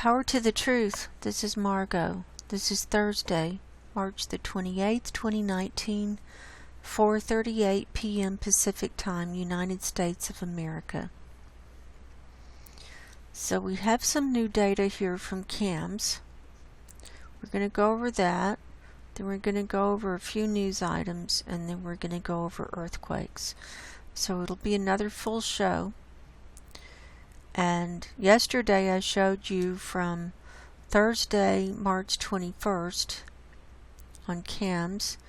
Power to the truth. This is Margo. This is Thursday, March the 28th, 2019, 4:38 p.m. Pacific Time, United States of America. So we have some new data here from CAMS. We're going to go over that. Then we're going to go over a few news items, and then we're going to go over earthquakes. So it'll be another full show. And yesterday I showed you from Thursday, March 21st on CAMS,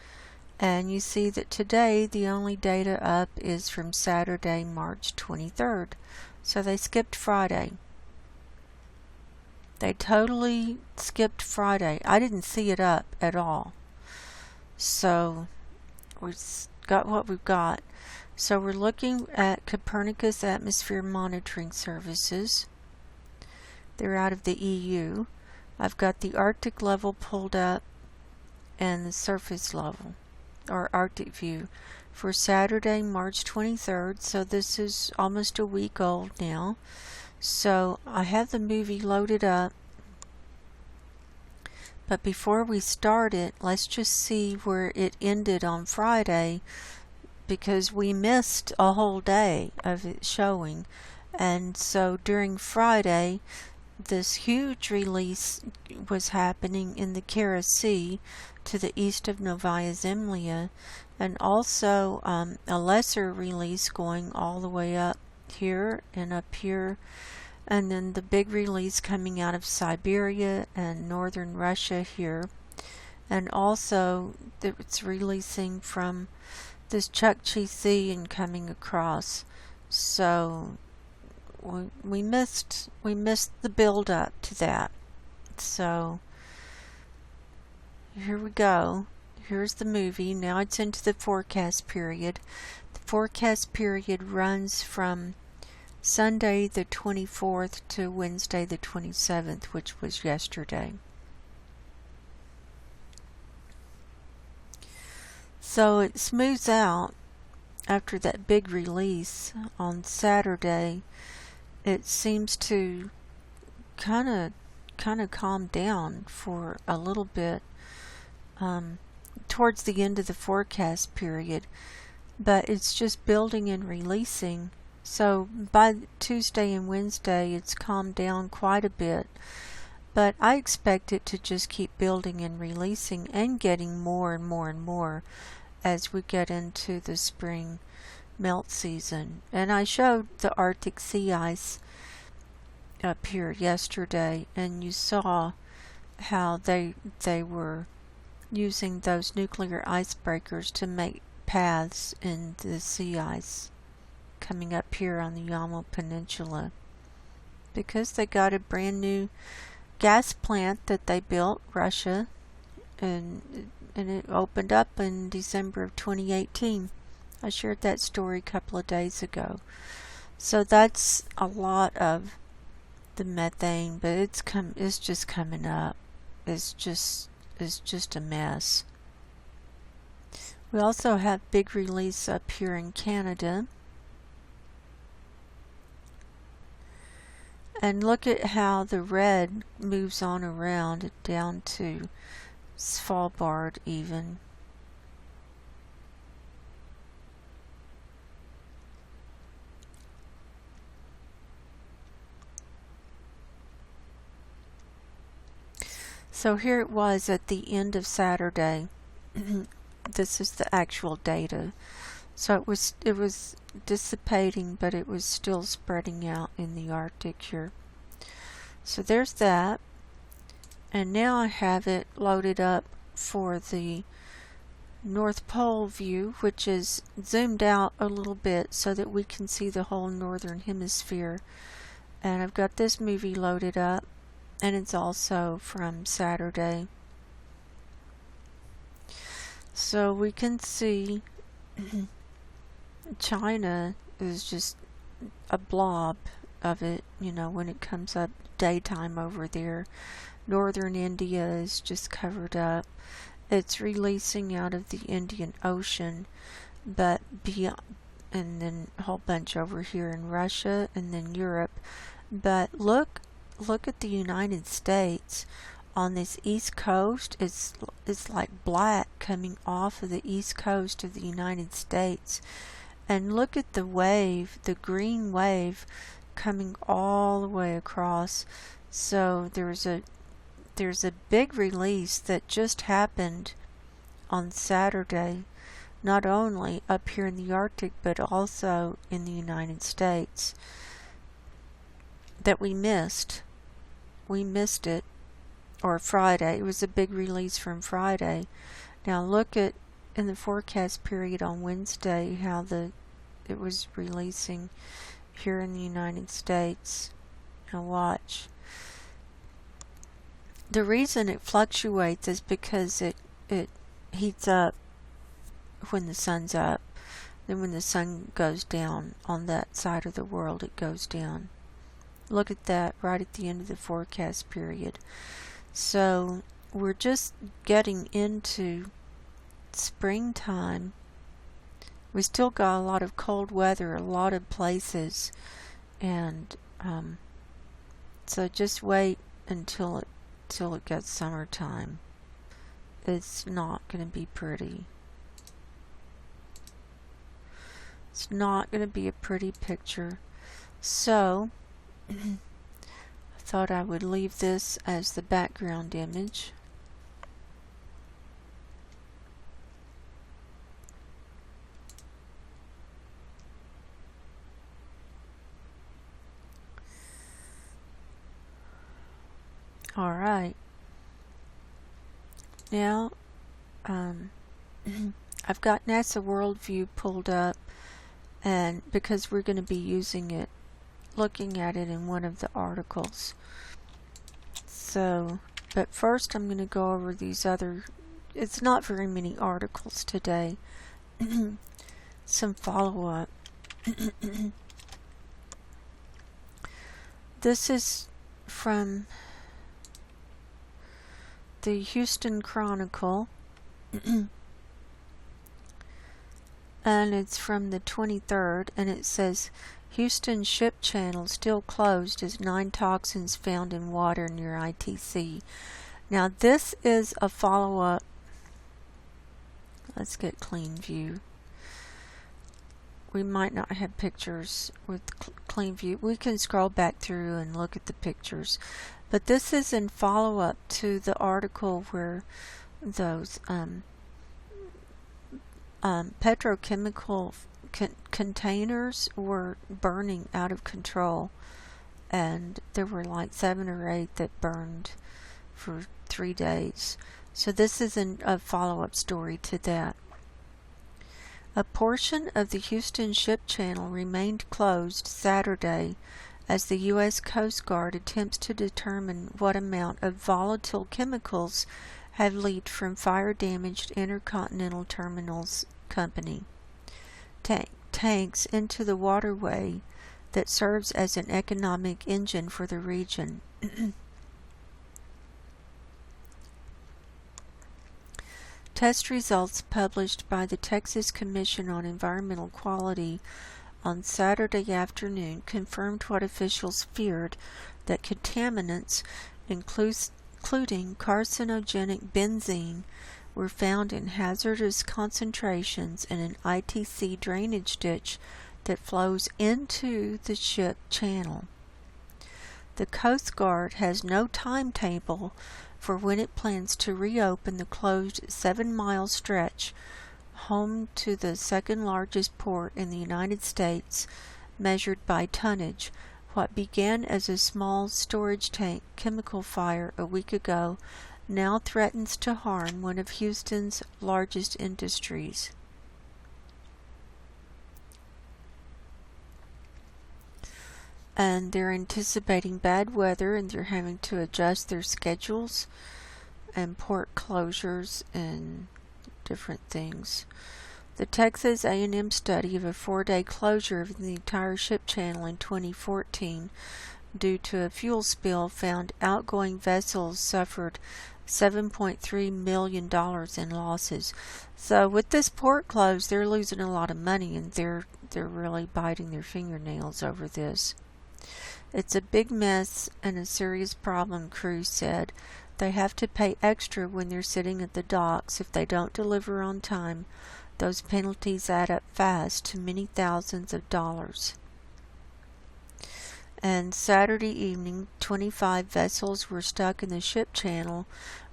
and you see that today the only data up is from Saturday, March 23rd. So they skipped Friday. They totally skipped Friday. I didn't see it up at all. So we've got what we've got. So we're looking at Copernicus Atmosphere Monitoring Services. They're out of the EU. I've got the Arctic level pulled up and the surface level, or Arctic view, for Saturday, March 23rd. So this is almost a week old now. So I have the movie loaded up. But before we start it, let's just see where it ended on Friday, because we missed a whole day of it showing. And so during Friday, this huge release was happening in the Kara Sea to the east of Novaya Zemlya, and also a lesser release going all the way up here and up here, and then the big release coming out of Siberia and northern Russia here, and also it's releasing from this Chukchi Sea and coming across. So we missed the build up to that. So here we go. Here's the movie. Now it's into the forecast period. The forecast period runs from Sunday the 24th to Wednesday the 27th, which was yesterday. So it smooths out after that big release on Saturday. It seems to kind of calm down for a little bit towards the end of the forecast period, but it's just building and releasing. So by Tuesday and Wednesday it's calmed down quite a bit, but I expect it to just keep building and releasing and getting more and more and more as we get into the spring melt season. And I showed the Arctic sea ice up here yesterday, and you saw how they were using those nuclear icebreakers to make paths in the sea ice coming up here on the Yamal Peninsula, because they got a brand new gas plant that they built, Russia, and it opened up in December of 2018. I shared that story a couple of days ago. So that's a lot of the methane, but it's just coming up. It's just a mess. We also have big release up here in Canada. And look at how the red moves on around down to Svalbard even. So here it was at the end of Saturday. This is the actual data. So it was dissipating, but it was still spreading out in the Arctic here. So there's that. And now I have it loaded up for the North Pole view, which is zoomed out a little bit so that we can see the whole northern hemisphere. And I've got this movie loaded up, and it's also from Saturday. So we can see China is just a blob of it, you know, when it comes up daytime over there. Northern India is just covered up. It's releasing out of the Indian Ocean, but beyond, and then a whole bunch over here in Russia and then Europe. But look look at the United States. On this east coast, it's like black coming off of the east coast of the United States. And look at the wave, the green wave coming all the way across. So there's a big release that just happened on Saturday, not only up here in the Arctic but also in the United States, that we missed. We missed it. Or Friday. It was a big release from Friday. Now look at in the forecast period on Wednesday how it was releasing here in the United States. Now watch. The reason it fluctuates is because it heats up when the sun's up. Then when the sun goes down on that side of the world, it goes down. Look at that right at the end of the forecast period. So we're just getting into springtime. We still got a lot of cold weather, a lot of places, and so just wait until it gets summertime. It's not going to be pretty. It's not going to be a pretty picture. So I thought I would leave this as the background image. Alright. Now, I've got NASA Worldview pulled up, and because we're going to be using it, looking at it in one of the articles. So, but first I'm going to go over these other, it's not very many articles today, some follow-up. This is from the Houston Chronicle, and it's from the 23rd, and it says, Houston ship channel still closed as 9 toxins found in water near ITC. Now this is a follow-up. Let's get clean view. We might not have pictures with clean view. We can scroll back through and look at the pictures. But this is in follow-up to the article where those petrochemical containers were burning out of control, and there were like 7 or 8 that burned for 3 days. So this is a follow-up story to that. A portion of the Houston ship channel remained closed Saturday as the U.S. Coast Guard attempts to determine what amount of volatile chemicals had leaked from fire-damaged Intercontinental Terminals Company tanks into the waterway that serves as an economic engine for the region. Test results published by the Texas Commission on Environmental Quality on Saturday afternoon confirmed what officials feared, that contaminants, including carcinogenic benzene, were found in hazardous concentrations in an ITC drainage ditch that flows into the ship channel. The Coast Guard has no timetable for when it plans to reopen the closed 7-mile stretch, home to the second largest port in the United States, measured by tonnage. What began as a small storage tank chemical fire a week ago now threatens to harm one of Houston's largest industries. And they're anticipating bad weather, and they're having to adjust their schedules and port closures and different things. The Texas A&M study of a 4-day closure of the entire ship channel in 2014 due to a fuel spill found outgoing vessels suffered $7.3 million in losses. So with this port closed, they're losing a lot of money, and they're really biting their fingernails over this. It's a big mess and a serious problem, crews said. They have to pay extra when they're sitting at the docks if they don't deliver on time. Those penalties add up fast to many thousands of dollars. And Saturday evening, 25 vessels were stuck in the ship channel,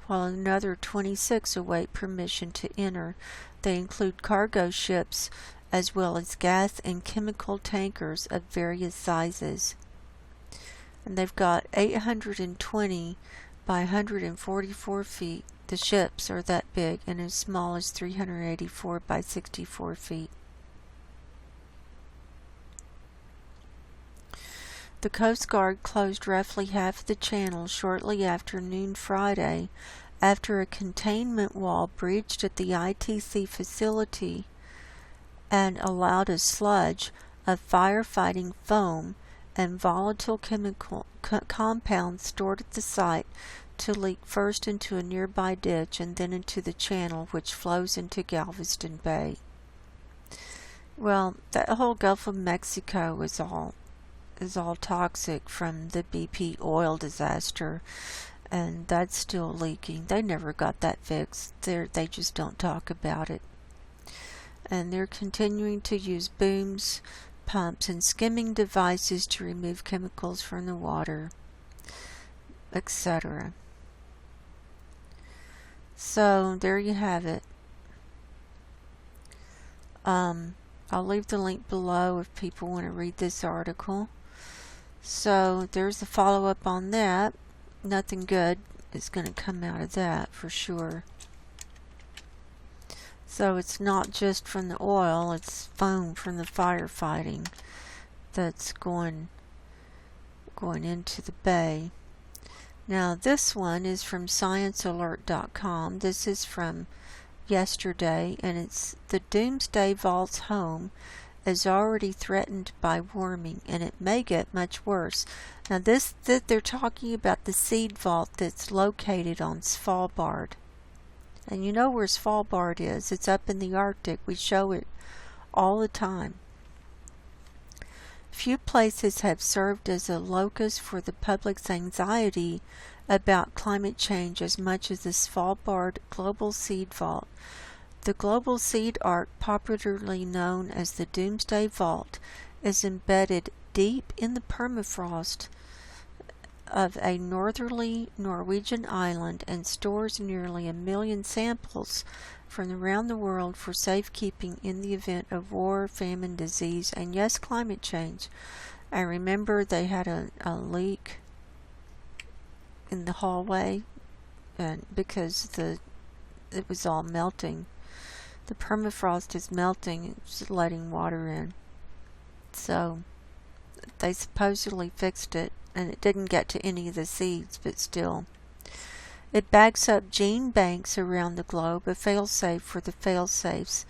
while another 26 await permission to enter. They include cargo ships, as well as gas and chemical tankers of various sizes. And they've got 820 by 144 feet. The ships are that big, and as small as 384 by 64 feet. The Coast Guard closed roughly half the channel shortly after noon Friday after a containment wall breached at the ITC facility and allowed a sludge of firefighting foam and volatile chemical compounds stored at the site to leak first into a nearby ditch and then into the channel, which flows into Galveston Bay. Well, that whole Gulf of Mexico is all toxic from the BP oil disaster, and that's still leaking. They never got that fixed. They just don't talk about it. And they're continuing to use booms, pumps, and skimming devices to remove chemicals from the water, etc. So there you have it. I'll leave the link below if people want to read this article. So there's a follow-up on that. Nothing good is going to come out of that for sure. So it's not just from the oil, it's foam from the firefighting that's going into the bay. Now this one is from sciencealert.com. This is from yesterday, and it's the Doomsday Vault's home is already threatened by warming, and it may get much worse. Now they're talking about the seed vault that's located on Svalbard. And you know where Svalbard is. It's up in the Arctic. We show it all the time. Few places have served as a locus for the public's anxiety about climate change as much as the Svalbard Global Seed Vault. The Global Seed Ark, popularly known as the Doomsday Vault, is embedded deep in the permafrost of a northerly Norwegian island and stores nearly 1 million samples from around the world for safekeeping in the event of war, famine, disease, and yes, climate change. I remember they had a leak in the hallway, and because it was all melting. The permafrost is melting, it's letting water in. So they supposedly fixed it, and it didn't get to any of the seeds, but still. It backs up gene banks around the globe, a failsafe for the failsafes.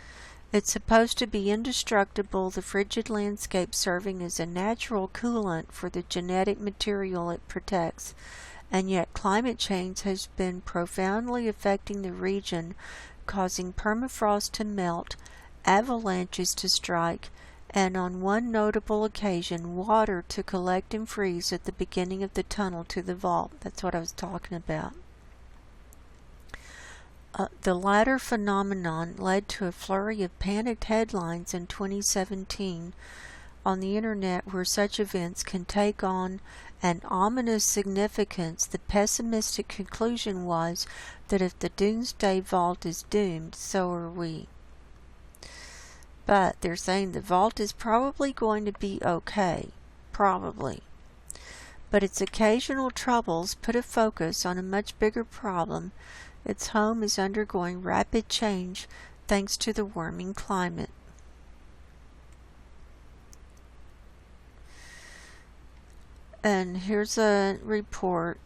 It's supposed to be indestructible, the frigid landscape serving as a natural coolant for the genetic material it protects. And yet climate change has been profoundly affecting the region, causing permafrost to melt, avalanches to strike, and on one notable occasion, water to collect and freeze at the beginning of the tunnel to the vault. That's what I was talking about. The latter phenomenon led to a flurry of panicked headlines in 2017 on the internet, where such events can take on an ominous significance. The pessimistic conclusion was that if the Doomsday Vault is doomed, so are we. But they're saying the vault is probably going to be okay. Probably. But its occasional troubles put a focus on a much bigger problem. Its home is undergoing rapid change thanks to the warming climate. And here's a report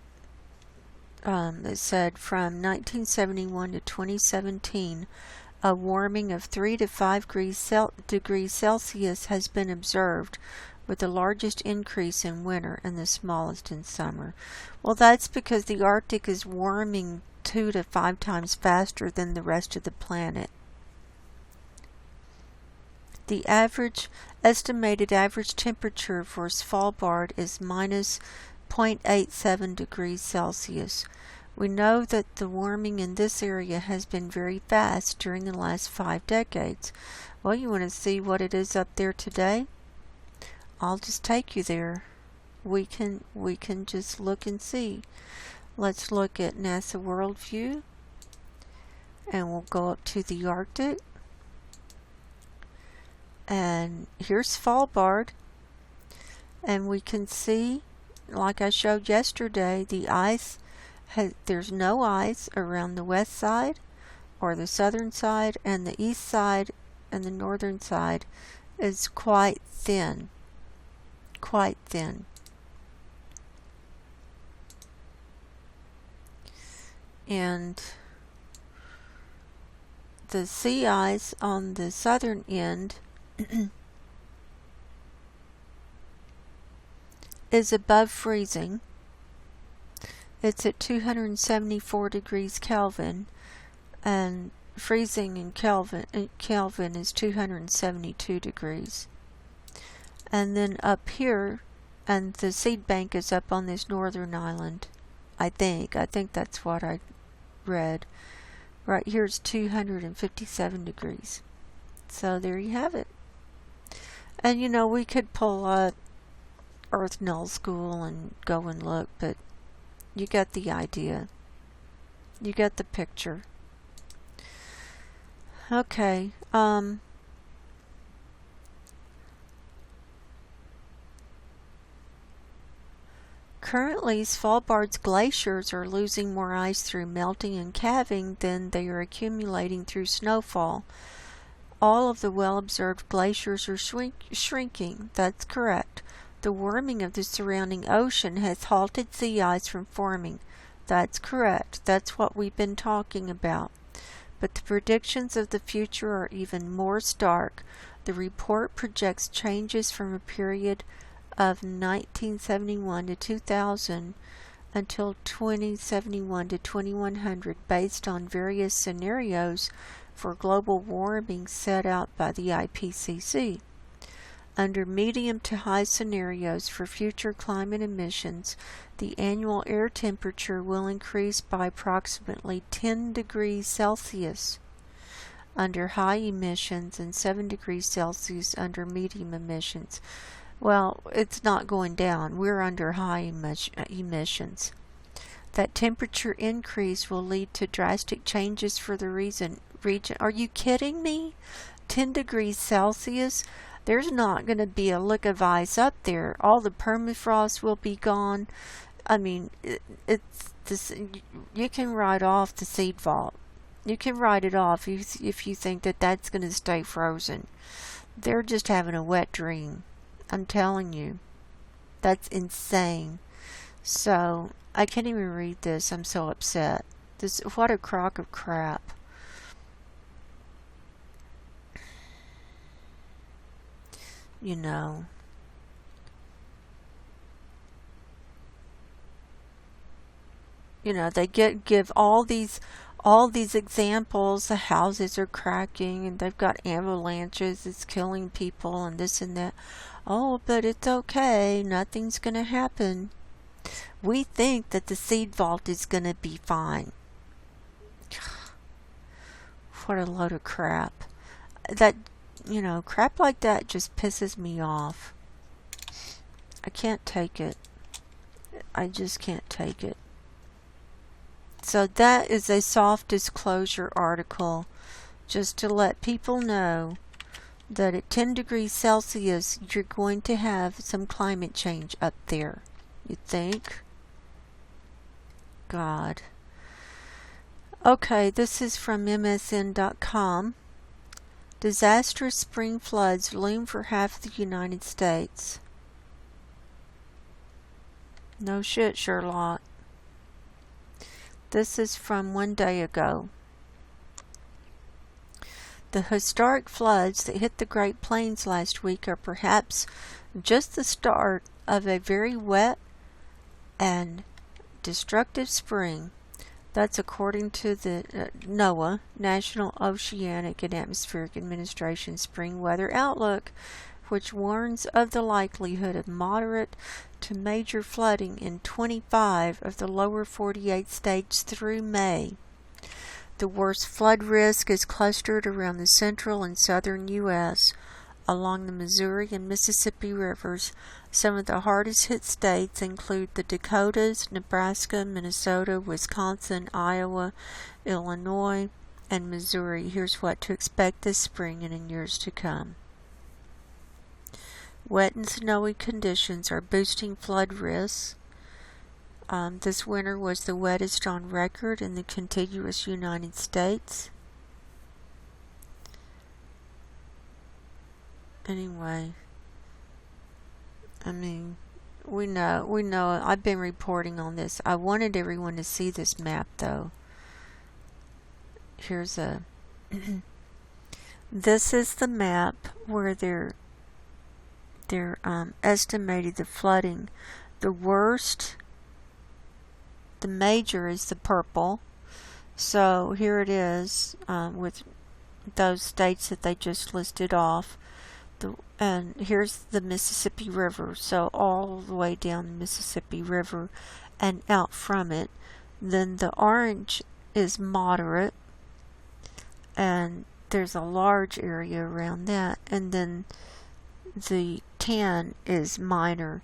that said from 1971 to 2017, a warming of 3 to 5 degrees Celsius has been observed, with the largest increase in winter and the smallest in summer. Well, that's because the Arctic is warming 2 to 5 times faster than the rest of the planet. The estimated average temperature for Svalbard is minus 0.87 degrees Celsius. We know that the warming in this area has been very fast during the last 5 decades. Well, you want to see what it is up there today? I'll just take you there. We can just look and see. Let's look at NASA World View, and we'll go up to the Arctic. And here's Svalbard, and we can see, like I showed yesterday, the ice there's no ice around the west side or the southern side, and the east side and the northern side is quite thin. Quite thin. And the sea ice on the southern end is above freezing. It's at 274 degrees Kelvin, and freezing in Kelvin is 272 degrees. And then up here, and the seed bank is up on this northern island, I think that's what I read. Right here's 257 degrees. So there you have it. And you know, we could pull up Earth Null School and go and look, but you get the idea. You get the picture. Okay. Currently, Svalbard's glaciers are losing more ice through melting and calving than they are accumulating through snowfall. All of the well-observed glaciers are shrinking. That's correct. The warming of the surrounding ocean has halted sea ice from forming. That's correct. That's what we've been talking about. But the predictions of the future are even more stark. The report projects changes from a period of 1971 to 2000 until 2071 to 2100 based on various scenarios for global warming set out by the IPCC. Under medium to high scenarios for future climate emissions, the annual air temperature will increase by approximately 10 degrees Celsius under high emissions and 7 degrees Celsius under medium emissions. Well, it's not going down. We're under high emissions. That temperature increase will lead to drastic changes for the region. Are you kidding me? 10 degrees Celsius? There's not going to be a lick of ice up there. All the permafrost will be gone. I mean, it's this. You can write off the seed vault. You can write it off if you think that that's going to stay frozen. They're just having a wet dream. I'm telling you. That's insane. So, I can't even read this. I'm so upset. What a crock of crap. You know. You know, they give all these examples. The houses are cracking and they've got avalanches, it's killing people and this and that. Oh, but it's okay, nothing's gonna happen. We think that the seed vault is gonna be fine. What a load of crap. That, you know, crap like that just pisses me off. I can't take it. I just can't take it. So that is a soft disclosure article just to let people know that at 10 degrees Celsius you're going to have some climate change up there. You think? God. Okay, this is from MSN.com. Disastrous spring floods loom for half the United States. No shit, Sherlock. This is from one day ago. The historic floods that hit the Great Plains last week are perhaps just the start of a very wet and destructive spring. That's according to the NOAA, National Oceanic and Atmospheric Administration Spring Weather Outlook, which warns of the likelihood of moderate to major flooding in 25 of the lower 48 states through May. The worst flood risk is clustered around the central and southern U.S., along the Missouri and Mississippi rivers. Some of the hardest hit states include the Dakotas, Nebraska, Minnesota, Wisconsin, Iowa, Illinois, and Missouri. Here's what to expect this spring and in years to come. Wet and snowy conditions are boosting flood risks. This winter was the wettest on record in the contiguous United States. Anyway, I mean, we know, I've been reporting on this. I wanted everyone to see this map, though. Here's a, this is the map where they're estimated the flooding. The worst, the major is the purple. So here it is, with those states that they just listed off. And here's the Mississippi River, so all the way down the Mississippi River and out from it. Then the orange is moderate, and there's a large area around that, and then the tan is minor.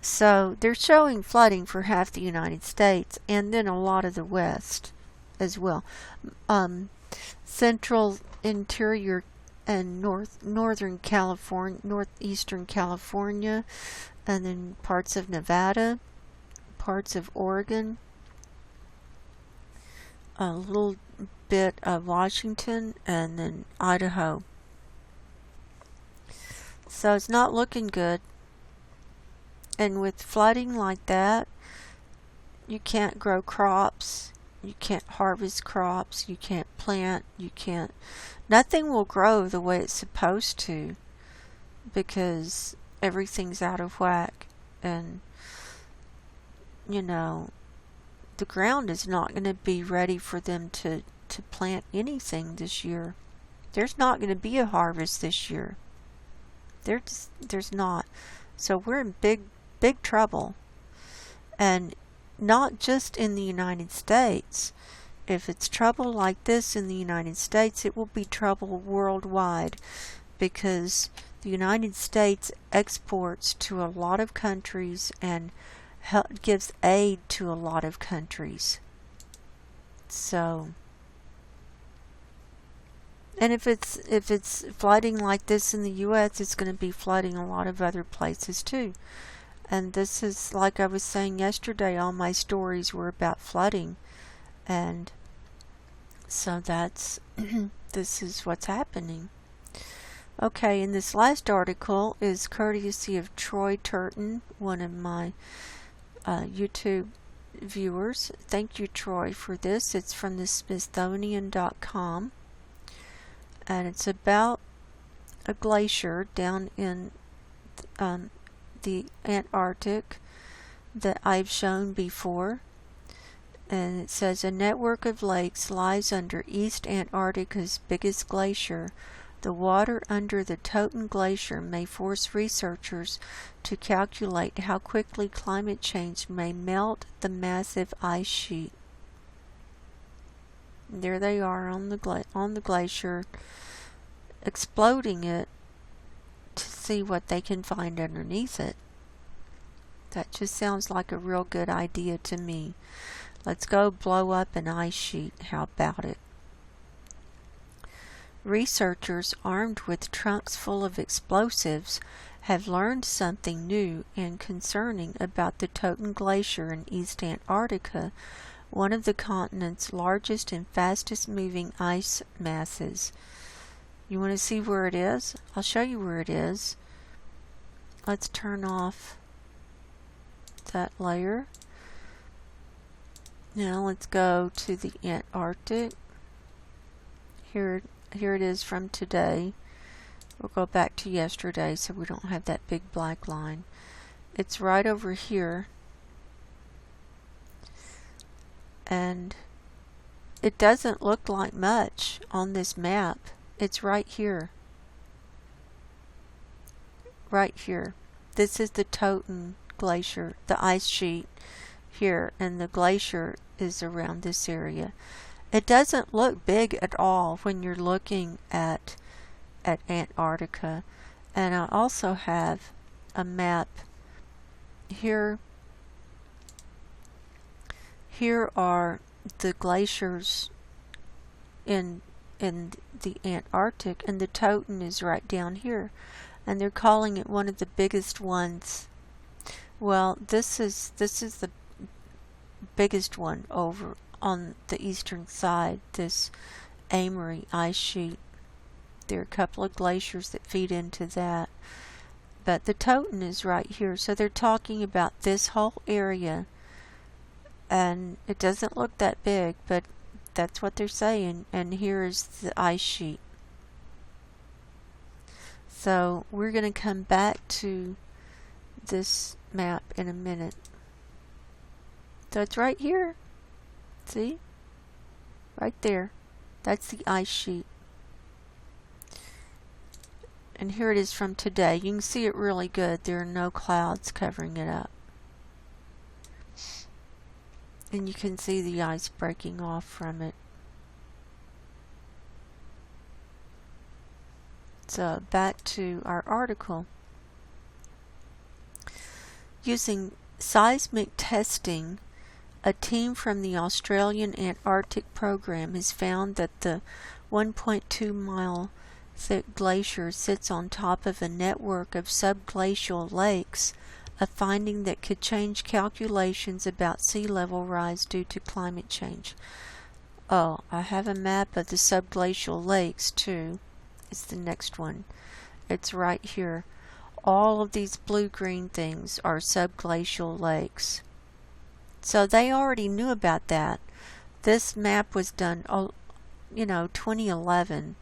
So they're showing flooding for half the United States, and then a lot of the West as well. Central, interior, and northeastern California, and then parts of Nevada, parts of Oregon, a little bit of Washington, and then Idaho. So it's not looking good. And with flooding like that, you can't grow crops, you can't harvest crops, you can't plant, nothing will grow the way it's supposed to, because everything's out of whack. And the ground is not going to be ready for them to plant anything this year. There's not going to be a harvest this year. There's not. So we're in big trouble. And not just in the United States. If it's trouble like this in the United States, it will be trouble worldwide, because the United States exports to a lot of countries and gives aid to a lot of countries. So, and if it's flooding like this in the U.S., it's going to be flooding a lot of other places too. And this is, like I was saying yesterday, all my stories were about flooding. And so that's, this is what's happening. Okay, and this last article is courtesy of Troy Turton, one of my YouTube viewers. Thank you, Troy, for this. It's from the Smithsonian.com. And it's about a glacier down in the Antarctic that I've shown before. And it says a network of lakes lies under East Antarctica's biggest glacier. The water under the Totten Glacier may force researchers to calculate how quickly climate change may melt the massive ice sheet. There they are on the glacier, exploding it to see what they can find underneath it. That just sounds like a real good idea to me. Let's go blow up an ice sheet. How about it? Researchers armed with trunks full of explosives have learned something new and concerning about the Totten Glacier in East Antarctica, one of the continent's largest and fastest moving ice masses. You want to see where it is? I'll show you where it is. Let's turn off that layer. Now let's go to the Antarctic. Here it is from today. We'll go back to yesterday so we don't have that big black line. It's right over here. And it doesn't look like much on this map. It's right here. Right here. This is the Totten Glacier, the ice sheet here, and the glacier is around this area. It doesn't look big at all when you're looking at Antarctica. And I also have a map here. Here are the glaciers in the Antarctic, and the Totten is right down here, and they're calling it one of the biggest ones. Well, this is the biggest one over on the eastern side, this Amory ice sheet. There are a couple of glaciers that feed into that, but the Totten is right here. So they're talking about this whole area, and it doesn't look that big, but that's what they're saying. And here is the ice sheet. So we're going to come back to this map in a minute. So it's right here. See? Right there. That's the ice sheet. And here it is from today. You can see it really good. There are no clouds covering it up. And you can see the ice breaking off from it. So back to our article. Using seismic testing, a team from the Australian Antarctic program has found that the 1.2 mile thick glacier sits on top of a network of subglacial lakes, a finding that could change calculations about sea level rise due to climate change. Oh, I have a map of the subglacial lakes too. It's the next one. It's right here. All of these blue-green things are subglacial lakes. So they already knew about that. This map was done, 2011.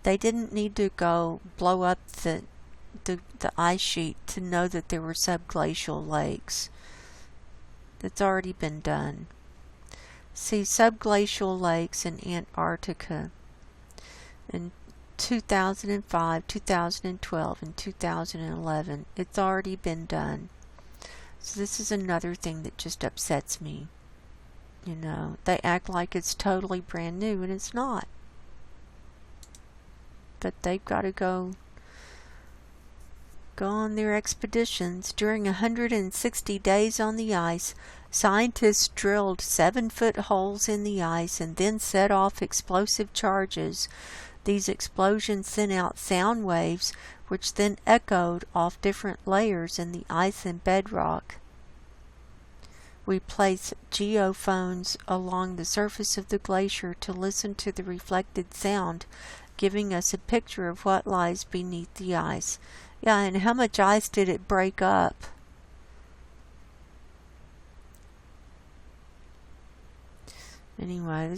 They didn't need to go blow up the ice sheet to know that there were subglacial lakes. That's already been done. See subglacial lakes in Antarctica in 2005, 2012, and 2011. It's already been done. So this is another thing that just upsets me. They act like it's totally brand new, and it's not. But they've got to go on their expeditions. During 160 days on the ice, scientists drilled 7-foot holes in the ice and then set off explosive charges. These explosions sent out sound waves, which then echoed off different layers in the ice and bedrock. We placed geophones along the surface of the glacier to listen to the reflected sound, giving us a picture of what lies beneath the ice. Yeah, and how much ice did it break up? Anyway,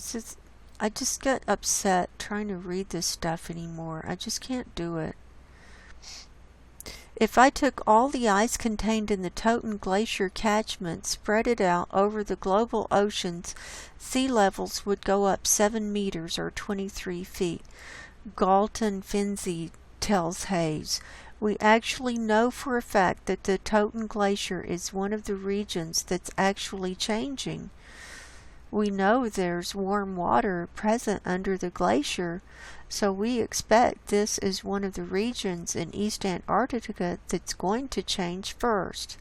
I just get upset trying to read this stuff anymore. I just can't do it. If I took all the ice contained in the Totten Glacier catchment, spread it out over the global oceans, sea levels would go up 7 meters or 23 feet. Galton Finzi tells Hayes, we actually know for a fact that the Totten Glacier is one of the regions that's actually changing. We know there's warm water present under the glacier, so we expect this is one of the regions in East Antarctica that's going to change first.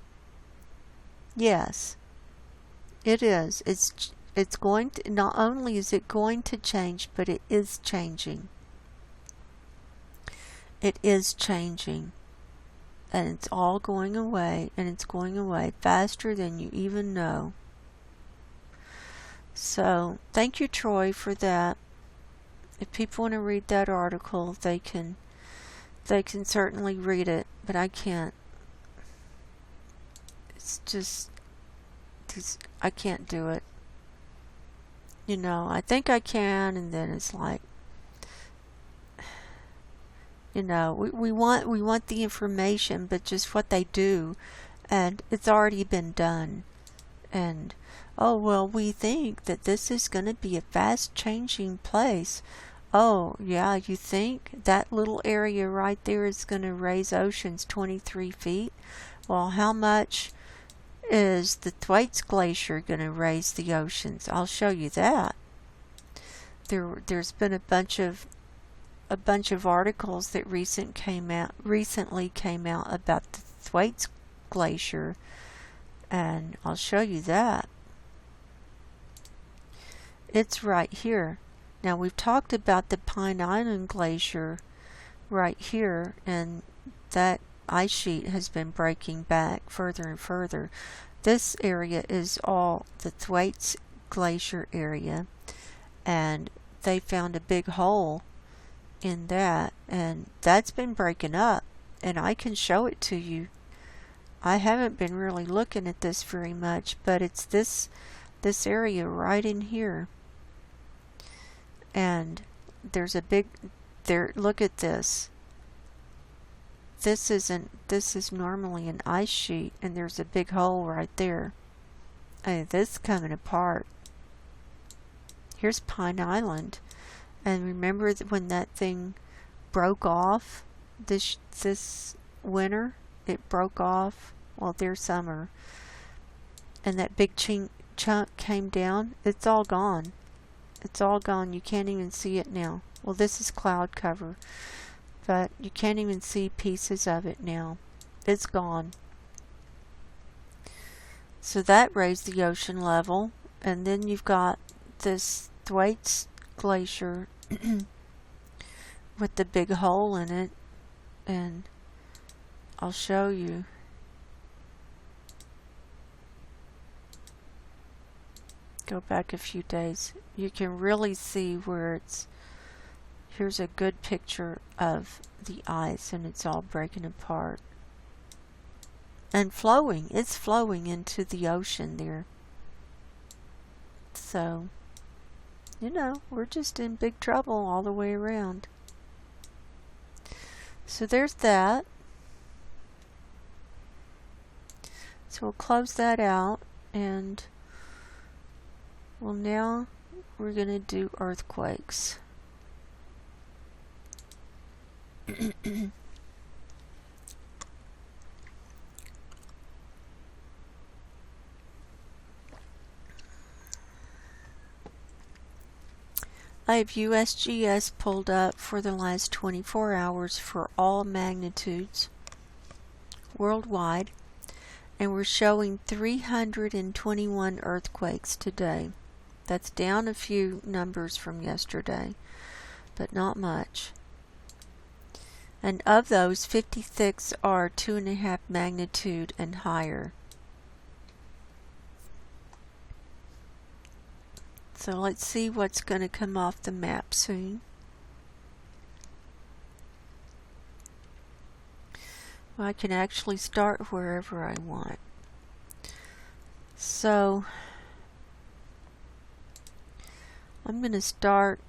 Yes, it is. It's going to, not only is it going to change, but it is changing. It is changing. And it's all going away, and it's going away faster than you even know. So, thank you, Troy, for that. If people want to read that article, they can certainly read it, but I can't. It's just I can't do it. I think I can, and then it's like, we want the information, but just what they do, and it's already been done. And oh well, we think that this is going to be a fast changing place. Oh yeah, you think that little area right there is going to raise oceans 23 feet? Well, how much is the Thwaites Glacier going to raise the oceans? I'll show you that. There's been a bunch of articles that recently came out about the Thwaites Glacier, and I'll show you that. It's right here. Now we've talked about the Pine Island Glacier right here, and that ice sheet has been breaking back further and further. This area is all the Thwaites Glacier area, and they found a big hole in that, and that's been breaking up, and I can show it to you. I haven't been really looking at this very much, but it's this area right in here. And there's a big look at this. This is normally an ice sheet, and there's a big hole right there. This is coming apart. Here's Pine Island, and remember that when that thing broke off this winter, it broke off. Well, there's summer, and that big chunk came down. It's all gone. It's all gone. You can't even see it now. Well, this is cloud cover, but you can't even see pieces of it now. It's gone. So that raised the ocean level, and then you've got this Thwaites Glacier with the big hole in it, and I'll show you. Go back a few days. You can really see where here's a good picture of the ice, and it's all breaking apart and flowing. It's flowing into the ocean there. So, you know, we're just in big trouble all the way around. So there's that. So we'll close that out, and well, now we're going to do earthquakes. I have USGS pulled up for the last 24 hours for all magnitudes worldwide, and we're showing 321 earthquakes today. That's down a few numbers from yesterday, but not much. And of those, 56 are 2.5 magnitude and higher. So let's see what's going to come off the map soon. Well, I can actually start wherever I want. So I'm going to start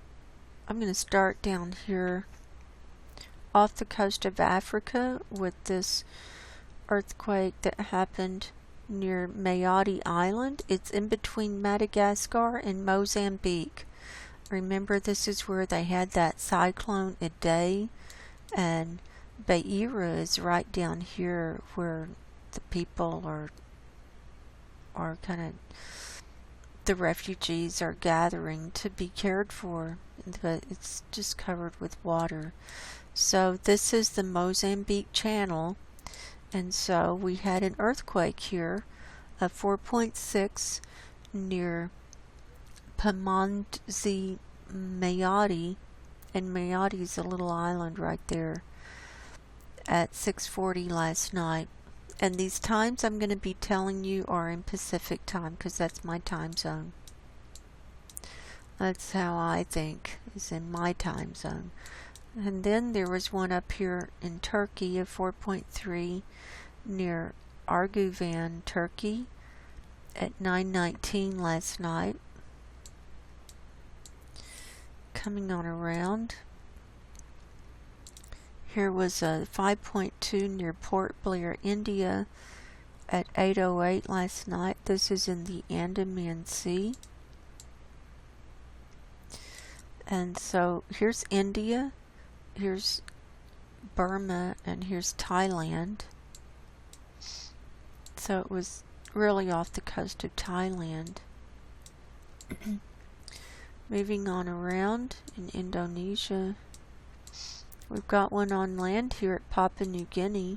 down here off the coast of Africa with this earthquake that happened near Mayotte Island. It's in between Madagascar and Mozambique. Remember, this is where they had that cyclone Idai, and Beira is right down here where the people are kind of, the refugees are gathering to be cared for, but it's just covered with water. So this is the Mozambique Channel, and so we had an earthquake here of 4.6 near Pamandzi, Mayotte, and Mayotte is a little island right there, at 6:40 last night. And these times I'm going to be telling you are in Pacific time, because that's my time zone. That's how I think, is in my time zone. And then there was one up here in Turkey of 4.3 near Arguvan, Turkey at 9:19 last night. Coming on around. Here was a 5.2 near Port Blair, India at 8:08 last night. This is in the Andaman Sea. And so here's India, here's Burma, and here's Thailand. So it was really off the coast of Thailand. Moving on around in Indonesia, we've got one on land here at Papua New Guinea,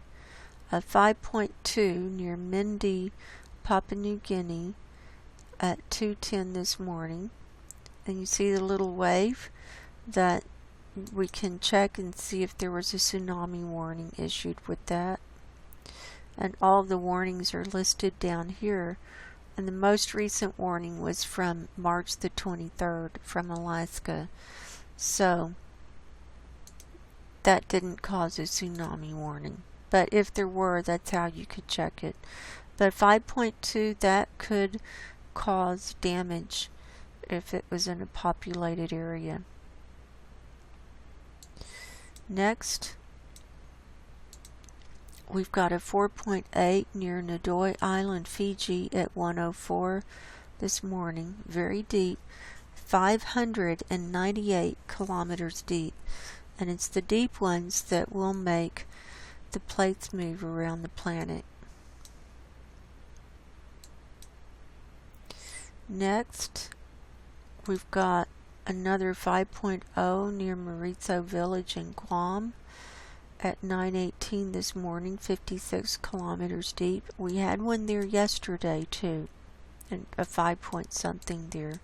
a 5.2 near Mindy, Papua New Guinea at 2:10 this morning. And you see the little wave that we can check and see if there was a tsunami warning issued with that. And all of the warnings are listed down here. And the most recent warning was from March the 23rd from Alaska. So that didn't cause a tsunami warning. But if there were, that's how you could check it. But 5.2, that could cause damage if it was in a populated area. Next, we've got a 4.8 near Ndoye Island, Fiji at 1:04 this morning. Very deep, 598 kilometers deep. And it's the deep ones that will make the plates move around the planet. Next, we've got another 5.0 near Maritzo Village in Guam at 9:18 this morning, 56 kilometers deep. We had one there yesterday too, and a 5 point something there.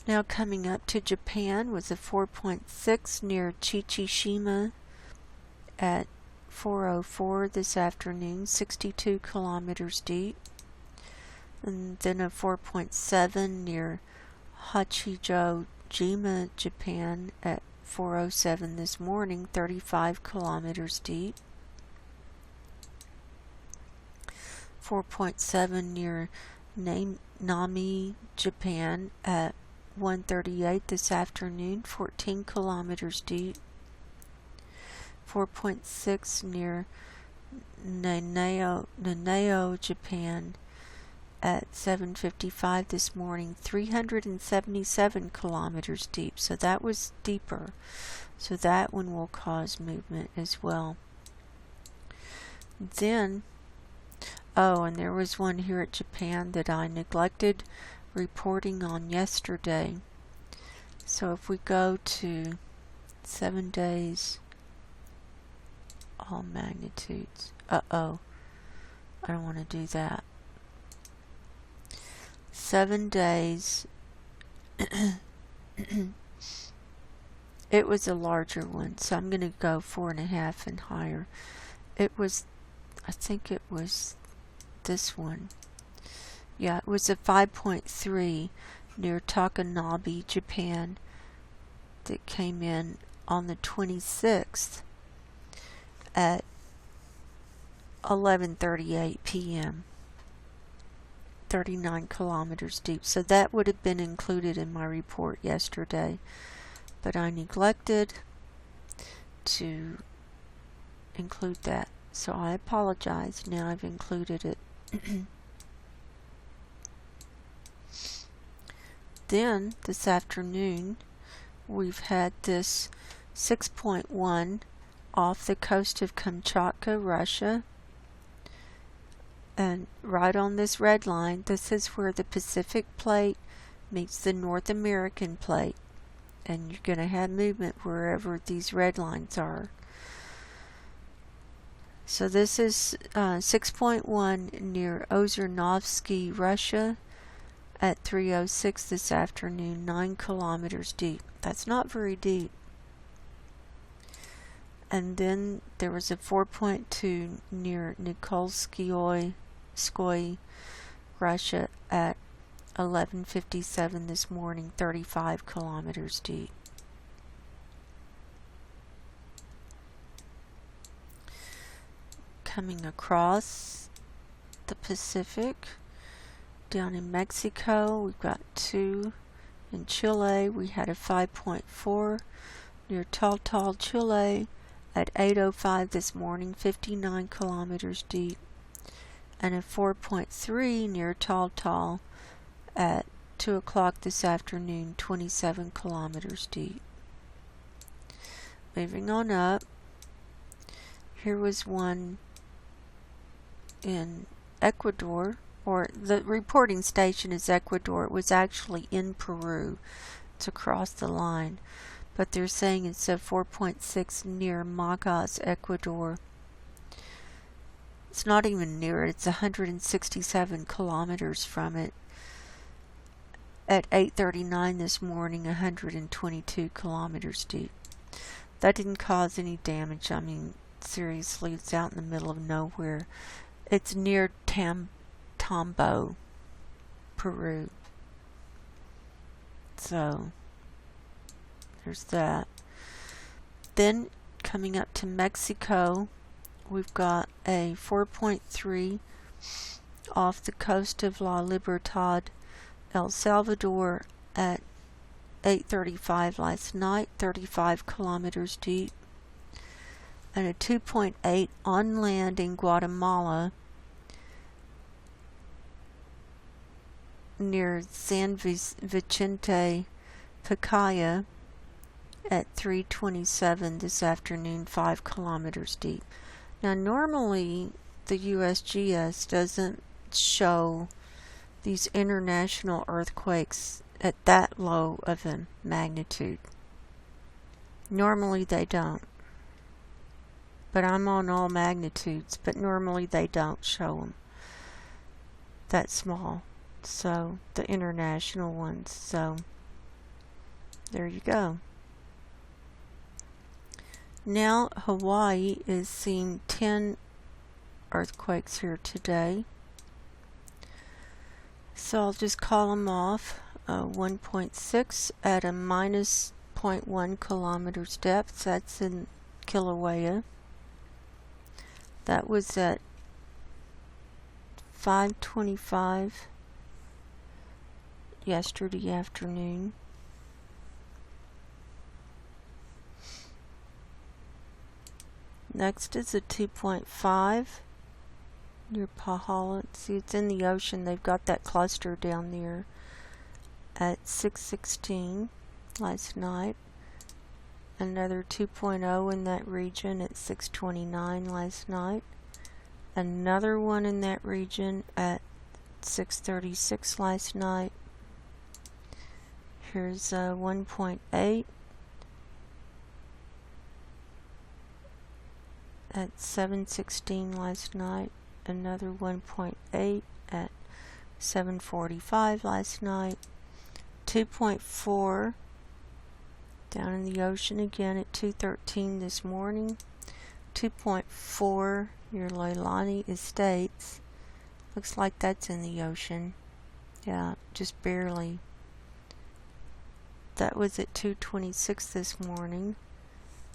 Now coming up to Japan was a 4.6 near Chichishima at 4:04 this afternoon, 62 kilometers deep. And then a 4.7 near Hachijojima, Japan at 4:07 this morning, 35 kilometers deep. 4.7 near Nami, Japan at 1:38 this afternoon, 14 kilometers deep. 4.6 near Nanao, Japan at 7:55 this morning, 377 kilometers deep. So that was deeper. So that one will cause movement as well. Then, and there was one here at Japan that I neglected reporting on yesterday. So if we go to 7 days, all magnitudes. I don't want to do that. 7 days. It was a larger one, so I'm going to go 4.5 and higher. I think it was this one. Yeah, it was a 5.3 near Takanabe, Japan that came in on the 26th at 11:38 p.m. 39 kilometers deep. So that would have been included in my report yesterday, but I neglected to include that. So I apologize. Now I've included it. Then this afternoon we've had this 6.1 off the coast of Kamchatka, Russia. And right on this red line, this is where the Pacific plate meets the North American plate. And you're going to have movement wherever these red lines are. So this is 6.1 near Ozernovsky, Russia at 3:06 this afternoon, 9 kilometers deep. That's not very deep. And then there was a 4.2 near Nikolskoye, Russia at 11:57 this morning, 35 kilometers deep. Coming across the Pacific, down in Mexico, we've got 2 in Chile. We had a 5.4 near Taltal, Chile at 8:05 this morning, 59 kilometers deep. and a 4.3 near Tall Tall at 2 o'clock this afternoon, 27 kilometers deep. Moving on up, here was one in Ecuador, or the reporting station is Ecuador. It was actually in Peru. It's across the line, but they're saying it's a 4.6 near Magas, Ecuador. It's not even near it. It's 167 kilometers from it. At 8:39 this morning, 122 kilometers deep. That didn't cause any damage. I mean, seriously, it's out in the middle of nowhere. It's near Tambo, Peru. So, there's that. Then, coming up to Mexico, we've got a 4.3 off the coast of La Libertad, El Salvador at 8:35 last night, 35 kilometers deep, and a 2.8 on land in Guatemala near San Vicente Pacaya at 3:27 this afternoon, 5 kilometers deep. Now normally the USGS doesn't show these international earthquakes at that low of a magnitude. Normally they don't. But I'm on all magnitudes, but normally they don't show them that small. So, the international ones. So, there you go. Now, Hawaii is seeing 10 earthquakes here today. So, I'll just call them off. 1.6 at a minus 0.1 kilometers depth. That's in Kilauea. That was at 5:25 yesterday afternoon. Next is a 2.5 near Pahala. See, it's in the ocean. They've got that cluster down there at 6:16 last night. Another 2.0 in that region at 6:29 last night. Another one in that region at 6:36 last night. Here's 1.8 at 7:16 last night. Another 1.8 at 7:45 last night. 2.4 down in the ocean again at 2:13 this morning. 2.4 near Leilani Estates. Looks like that's in the ocean. Yeah, just barely. That was at 2:26 this morning.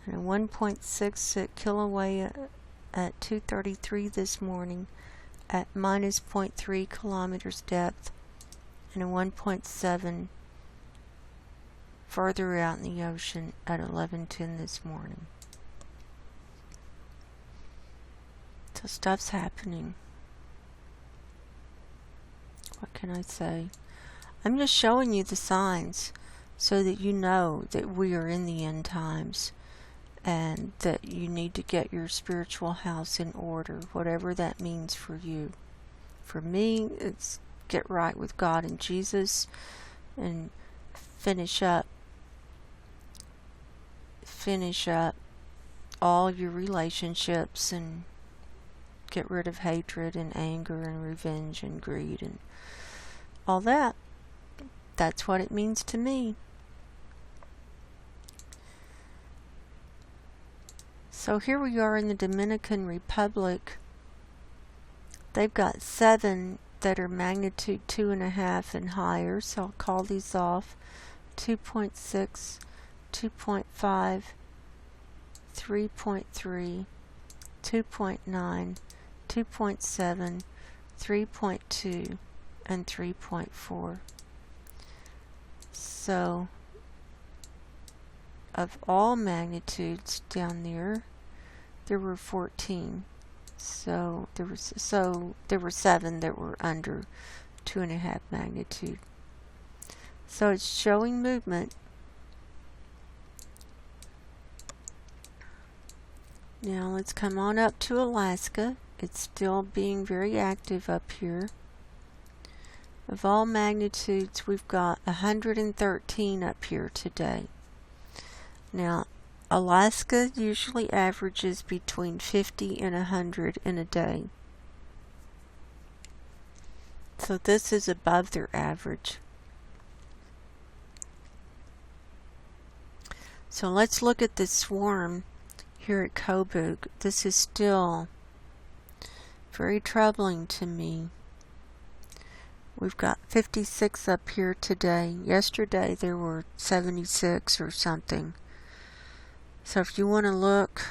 And a 1.6 at Kilauea at 2:33 this morning at minus 0.3 kilometers depth. And a 1.7 further out in the ocean at 11:10 this morning. So stuff's happening. What can I say? I'm just showing you the signs so that you know that we are in the end times and that you need to get your spiritual house in order, whatever that means for you. For me, it's get right with God and Jesus and finish up all your relationships and get rid of hatred and anger and revenge and greed and all that. That's what it means to me. So here we are in the Dominican Republic. They've got 7 that are magnitude 2.5 and higher, so I'll call these off. 2.6, 2.5, 3.3, 2.9, 2.7, 3.2, and 3.4. So, of all magnitudes down there were 14. So there were 7 that were under 2.5 magnitude. So it's showing movement. Now let's come on up to Alaska. It's still being very active up here. Of all magnitudes, we've got 113 up here today. Now, Alaska usually averages between 50 and 100 in a day. So this is above their average. So let's look at this swarm here at Kobuk. This is still very troubling to me. We've got 56 up here today. Yesterday there were 76 or something. So if you want to look,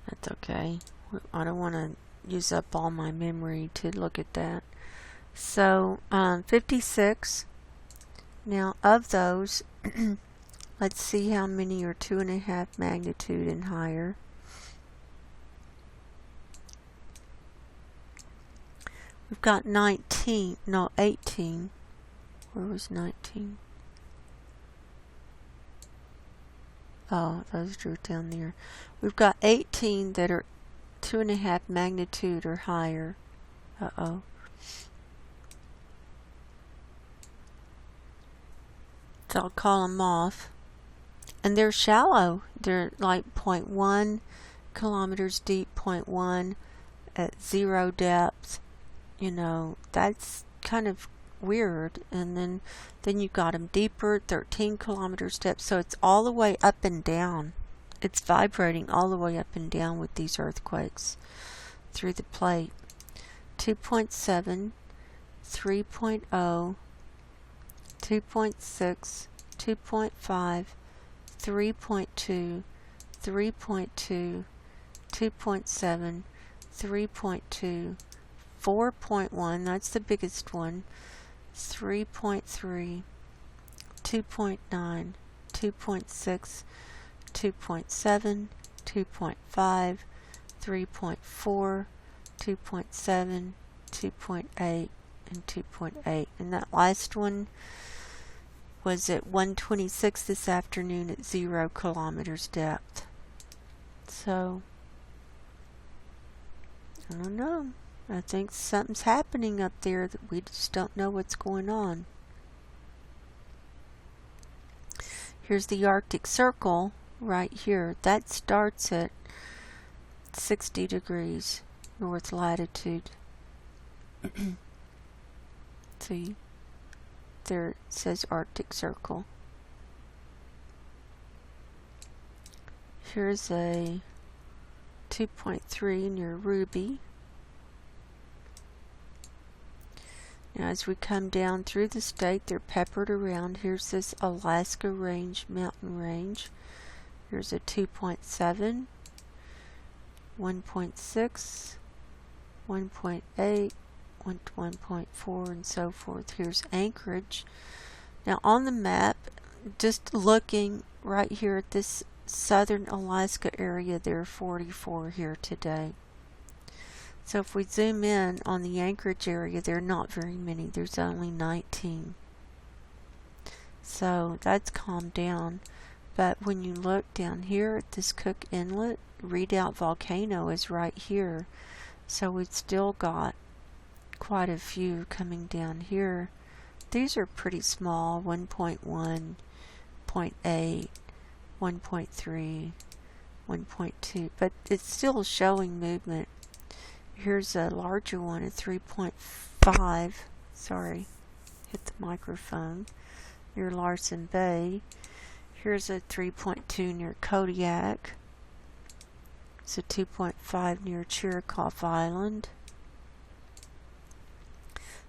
that's okay. I don't want to use up all my memory to look at that. So 56. Now of those, let's see how many are 2.5 magnitude and higher. We've got 18. Where was 19? Oh, those are down there. We've got 18 that are 2.5 magnitude or higher. Uh-oh. So I'll call them off. And they're shallow. They're like 0.1 kilometers deep, 0.1 at 0 depth. You know, that's kind of weird. And then you've got them deeper, 13 kilometers depth. So it's all the way up and down. It's vibrating all the way up and down with these earthquakes through the plate. 2.7, 3.0, 2.6, 2.5, 3.2, 3.2, 2.7, 3.2, 4.1, that's the biggest one, 3.3, 2.9, 2.6, 2.7, 2.5, 3.4, 2.7, 2.8, and 2.8. And that last one was at 1:26 this afternoon at 0 kilometers depth. So, I don't know. I think something's happening up there that we just don't know what's going on. Here's the Arctic Circle right here. That starts at 60 degrees north latitude. See, there it says Arctic Circle. Here's a 2.3 near Ruby. Now as we come down through the state, they're peppered around. Here's this Alaska Range mountain range. Here's a 2.7, 1.6, 1.8, 1.4, and so forth. Here's Anchorage. Now on the map, just looking right here at this southern Alaska area, there are 44 here today. So if we zoom in on the Anchorage area, there are not very many. There's only 19. So that's calmed down. But when you look down here at this Cook Inlet, Redoubt Volcano is right here. So we've still got quite a few coming down here. These are pretty small, 1.1, 0.8, 1.3, 1.2, but it's still showing movement. Here's a larger one at 3.5. Sorry, hit the microphone. Near Larsen Bay. Here's a 3.2 near Kodiak. It's a 2.5 near Chirikov Island.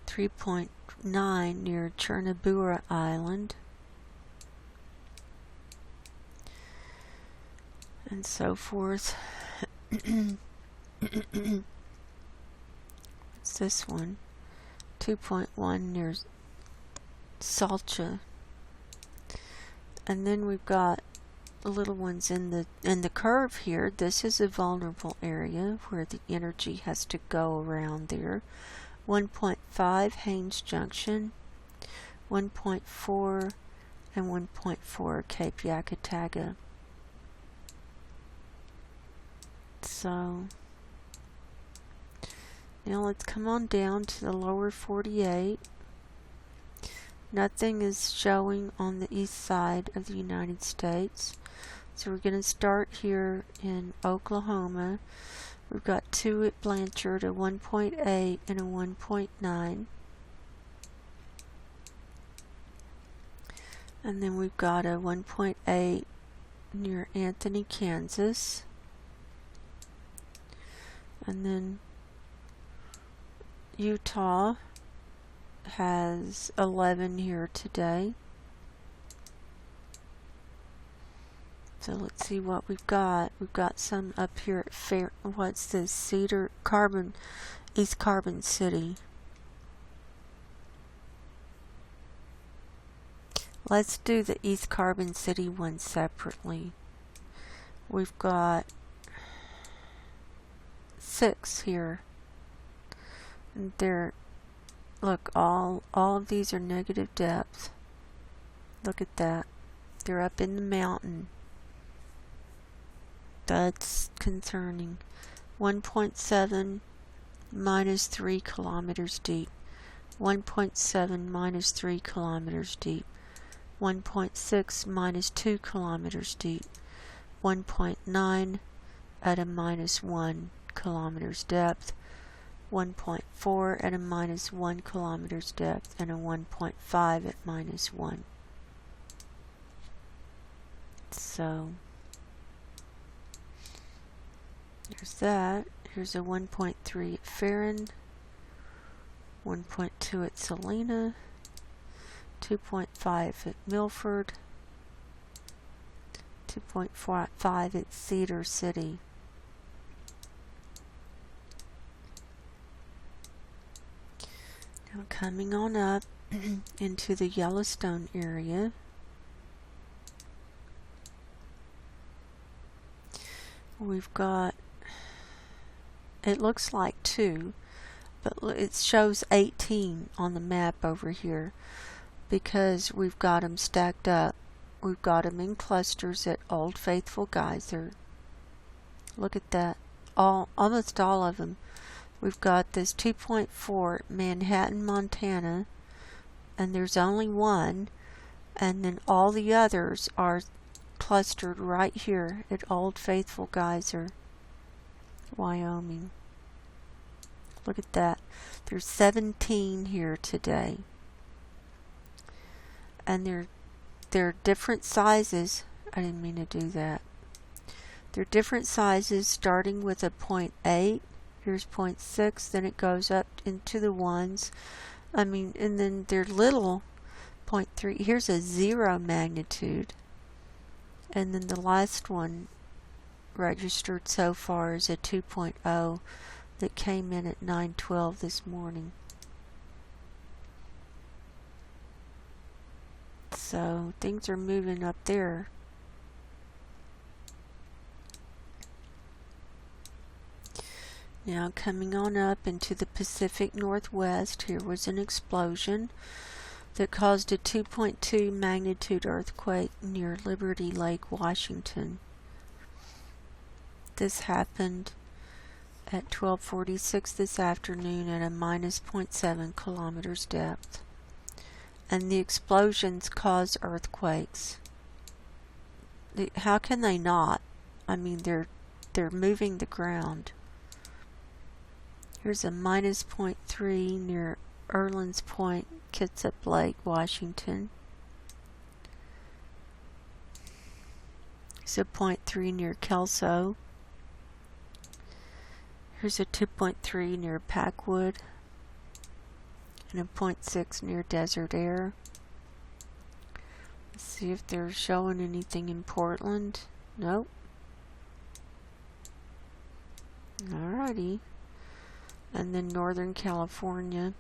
3.9 near Chernabura Island. And so forth. It's this one. 2.1 near Salcha. And then we've got little ones in the curve here. This is a vulnerable area where the energy has to go around there. 1.5 Haines Junction, 1.4 and 1.4 Cape Yakataga. So now let's come on down to the lower 48. Nothing is showing on the east side of the United States. So we're going to start here in Oklahoma. We've got 2 at Blanchard, a 1.8 and a 1.9. And then we've got a 1.8 near Anthony, Kansas. And then Utah has 11 here today. So let's see what we've got. We've got some up here at what's this? East Carbon City. Let's do the East Carbon City one separately. We've got 6 here. And look, all of these are negative depth. Look at that. They're up in the mountain. That's concerning. 1.7 minus 3 kilometers deep. 1.7 minus 3 kilometers deep. 1.6 minus 2 kilometers deep. 1.9 at a minus 1 kilometers depth. 1.4 at a minus 1 kilometers depth, and a 1.5 at minus 1. So there's that. Here's a 1.3 at Farron, 1.2 at Salina, 2.5 at Milford, 2.5 at Cedar City. Now coming on up into the Yellowstone area. We've got, it looks like 2, but it shows 18 on the map over here because we've got them stacked up. We've got them in clusters at Old Faithful Geyser. Look at that. Almost all of them. We've got this 2.4 Manhattan, Montana, and there's only one, and then all the others are clustered right here at Old Faithful Geyser, Wyoming. Look at that. There's 17 here today. And they're different sizes. I didn't mean to do that. They're different sizes starting with a 0.8. Here's 0.6, then it goes up into the ones. And then they're little 0.3. Here's a 0 magnitude. And then the last one registered so far is a 2.0 that came in at 9:12 this morning. So things are moving up there. Now coming on up into the Pacific Northwest, here was an explosion that caused a 2.2 magnitude earthquake near Liberty Lake, Washington. This happened at 12:46 this afternoon at a minus 0.7 kilometers depth. And the explosions cause earthquakes. How can they not? They're moving the ground. Here's a minus 0.3 near Erland's Point, Kitsap Lake, Washington. Here's a 0.3 near Kelso. Here's a 2.3 near Packwood. And a 0.6 near Desert Air. Let's see if they're showing anything in Portland. Nope. Alrighty. And then Northern California.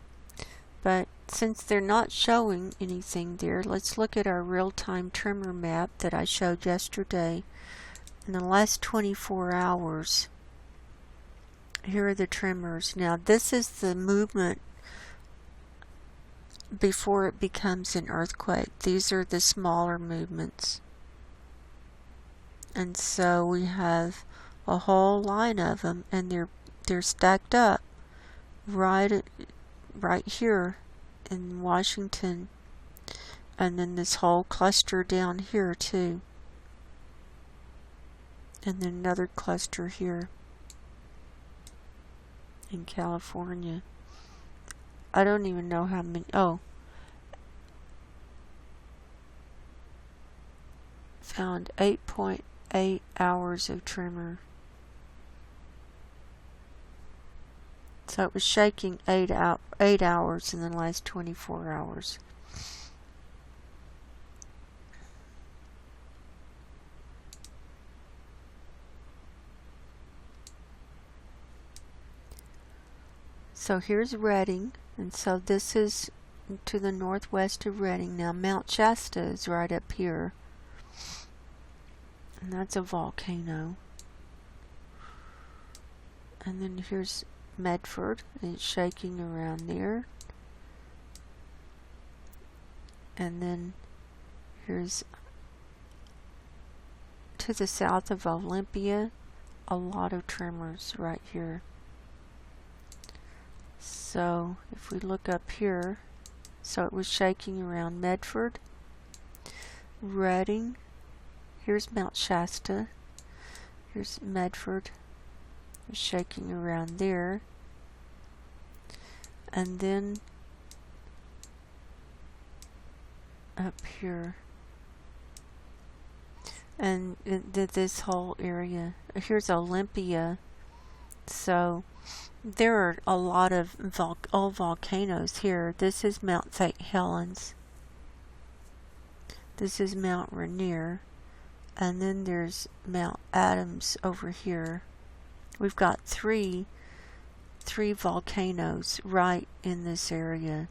But since they're not showing anything there, let's look at our real-time tremor map that I showed yesterday. In the last 24 hours, here are the tremors. Now this is the movement before it becomes an earthquake. These are the smaller movements. And so we have a whole line of them, and they're stacked up right here in Washington, and then this whole cluster down here too, and then another cluster here in California. I don't even know how many. Oh, found 8.8 hours of tremor. So it was shaking 8 hours in the last 24 hours. So here's Redding, and so this is to the northwest of Redding. Now Mount Shasta is right up here, and that's a volcano. And then here's Medford, and it's shaking around there. And then here's to the south of Olympia, a lot of tremors right here. So if we look up here, so it was shaking around Medford, Redding, here's Mount Shasta, here's Medford, it was shaking around there, and then up here, and this whole area. Here's Olympia. So there are a lot of old volcanoes here. This is Mount St. Helens. This is Mount Rainier. And then there's Mount Adams over here. We've got three volcanoes right in this area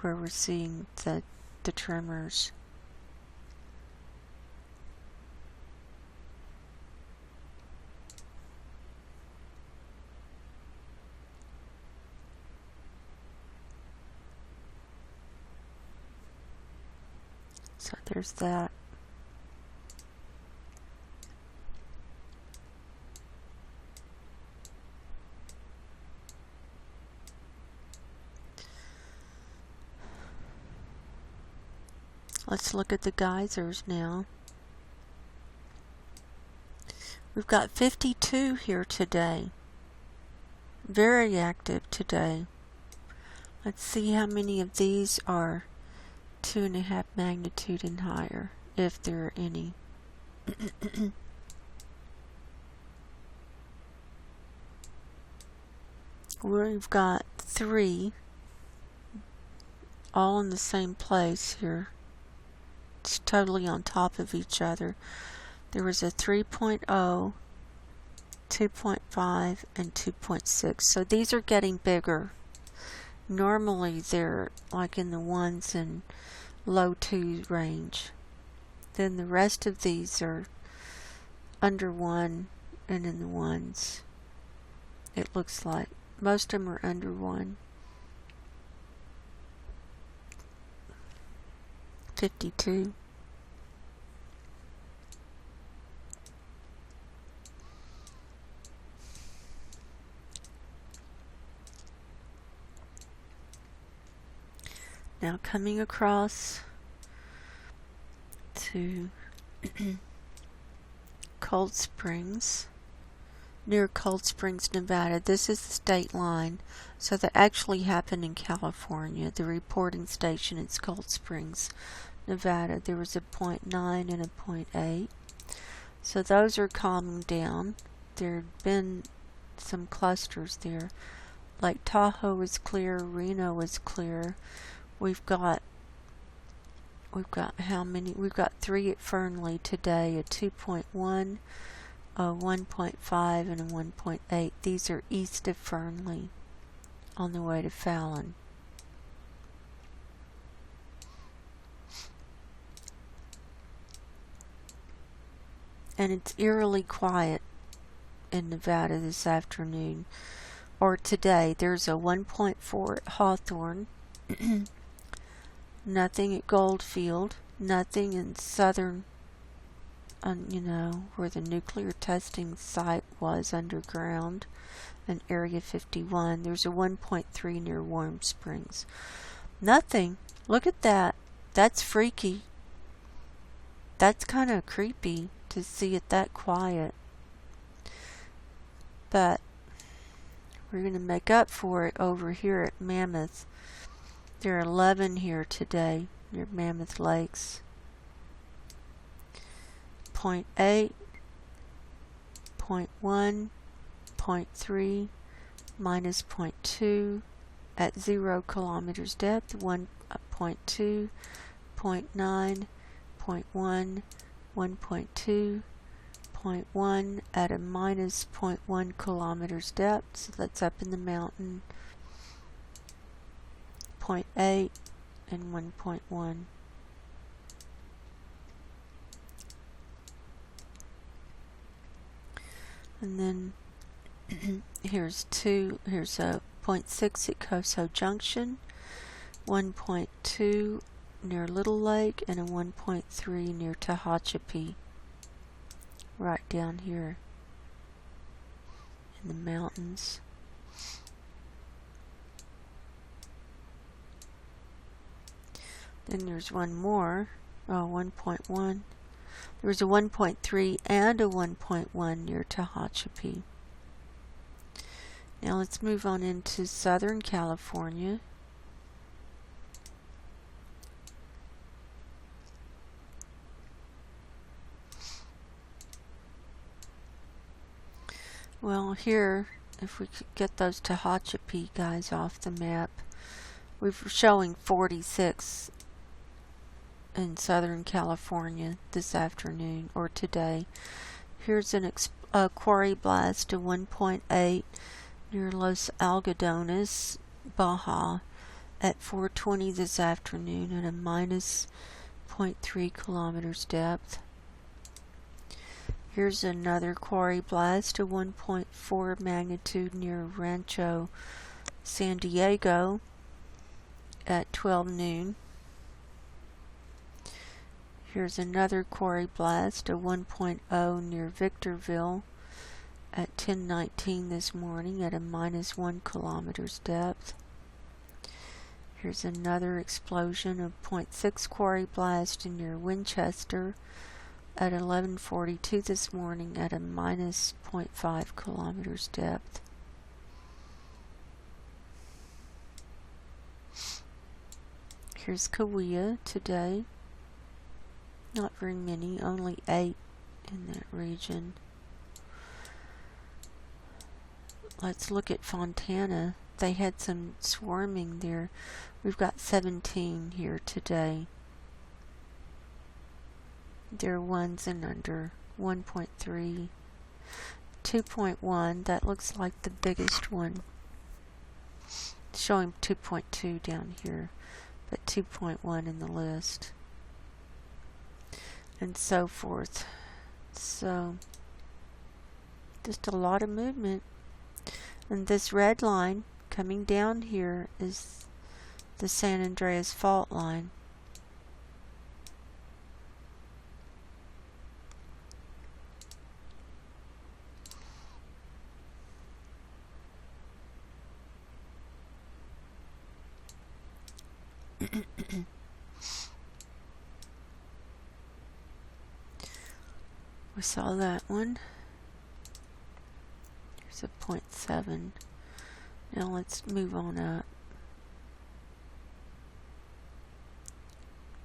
where we're seeing the tremors. So there's that. Let's look at the geysers now. We've got 52 here today. Very active today. Let's see how many of these are 2.5 magnitude and higher, if there are any. We've got 3 all in the same place here. It's totally on top of each other. There was a 3.0, 2.5, and 2.6. So these are getting bigger. Normally they're like in the 1s and low 2 range. Then the rest of these are under 1 and in the 1s. It looks like most of them are under 1. 52. Now coming across to Cold Springs, near Cold Springs, Nevada. This is the state line. So that actually happened in California. The reporting station is Cold Springs, Nevada. There was a 0.9 and a 0.8. So those are calming down. There have been some clusters there. Lake Tahoe is clear, Reno is clear. We've got how many? We've got 3 at Fernley today, a 2.1, a 1.5, and a 1.8. These are east of Fernley on the way to Fallon. and it's eerily quiet in Nevada this afternoon, or today. There's a 1.4 at Hawthorne, nothing at Goldfield, nothing in southern, where the nuclear testing site was underground, and Area 51. There's a 1.3 near Warm Springs. Nothing. Look at that. That's freaky. That's kind of creepy to see it that quiet. But we're going to make up for it over here at Mammoth. There are 11 here today near Mammoth Lakes. 0.8, 0.1, 0.3, minus 0.2 at 0 kilometers depth, 1.2, 0.9, 0.1, 1.2, 0.1 at a minus 0.1 kilometers depth, so that's up in the mountain, 0.8 and 1.1. And then here's a 0.6 at Coso Junction, 1.2 near Little Lake, and a 1.3 near Tehachapi, right down here in the mountains. Then there's one more, 1.1. There was a 1.3 and a 1.1 near Tehachapi. Now let's move on into Southern California. Well, here, if we could get those Tehachapi guys off the map, we're showing 46 in Southern California this afternoon or today. Here's a quarry blast of 1.8 near Los Algodones, Baja, at 4:20 this afternoon at a minus 0.3 kilometers depth. Here's another quarry blast of 1.4 magnitude near Rancho San Diego at 12 noon. Here's another quarry blast of 1.0 near Victorville at 10:19 this morning at a minus 1 kilometers depth. Here's another explosion of 0.6 quarry blast near Winchester at 11:42 this morning at a minus 0.5 kilometers depth. Here's Kauai today. Not very many, only 8 in that region. Let's look at Fontana. They had some swarming there. We've got 17 here today. They're ones and under. 1.3, 2.1. That looks like the biggest one. Showing 2.2 down here, but 2.1 in the list. And so forth. So, just a lot of movement. And this red line coming down here is the San Andreas fault line. We saw that one. There's a 0.7. Now let's move on up.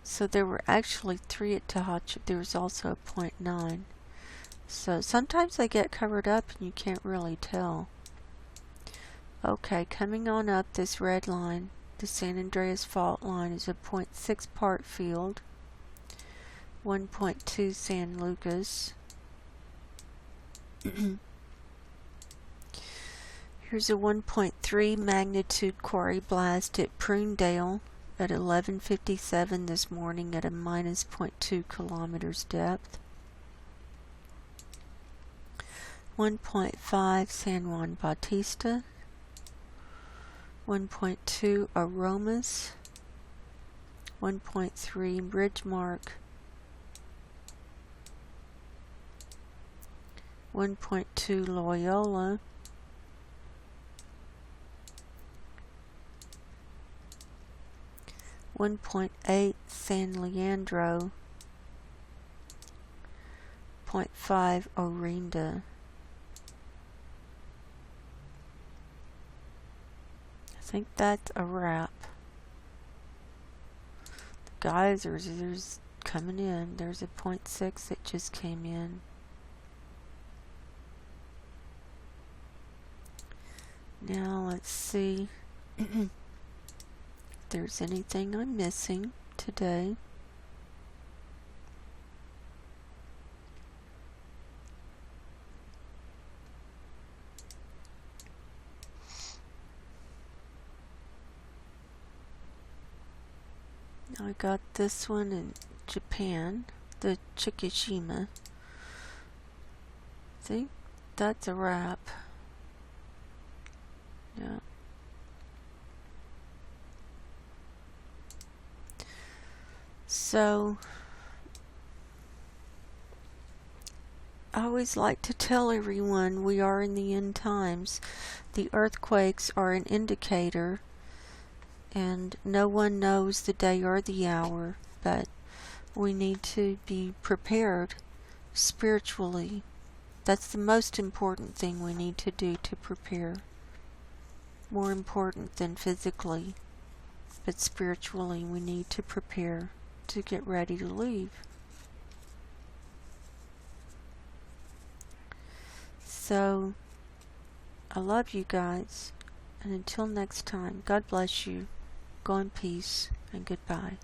So there were actually 3 at Tehachapi. There was also a 0.9. So sometimes they get covered up and you can't really tell. Okay, coming on up this red line, the San Andreas fault line is a 0.6 part field, 1.2 San Lucas. Here's a 1.3 magnitude quarry blast at Prunedale at 11:57 this morning at a minus 0.2 kilometers depth. 1.5 San Juan Bautista, 1.2 Aromas, 1.3 Bridgemark, 1.2 Loyola, 1.8 San Leandro, 0.5 Orinda. I think that's a wrap. The Geysers, there's coming in. There's a 0.6 that just came in. Now let's see if there's anything I'm missing today. I got this one in Japan, the Chikishima. I think that's a wrap. Yeah. So, I always like to tell everyone we are in the end times. The earthquakes are an indicator, and no one knows the day or the hour, but we need to be prepared spiritually. That's the most important thing we need to do to prepare. More important than physically, but spiritually we need to prepare to get ready to leave. So, I love you guys, and until next time, God bless you. Go in peace, and goodbye.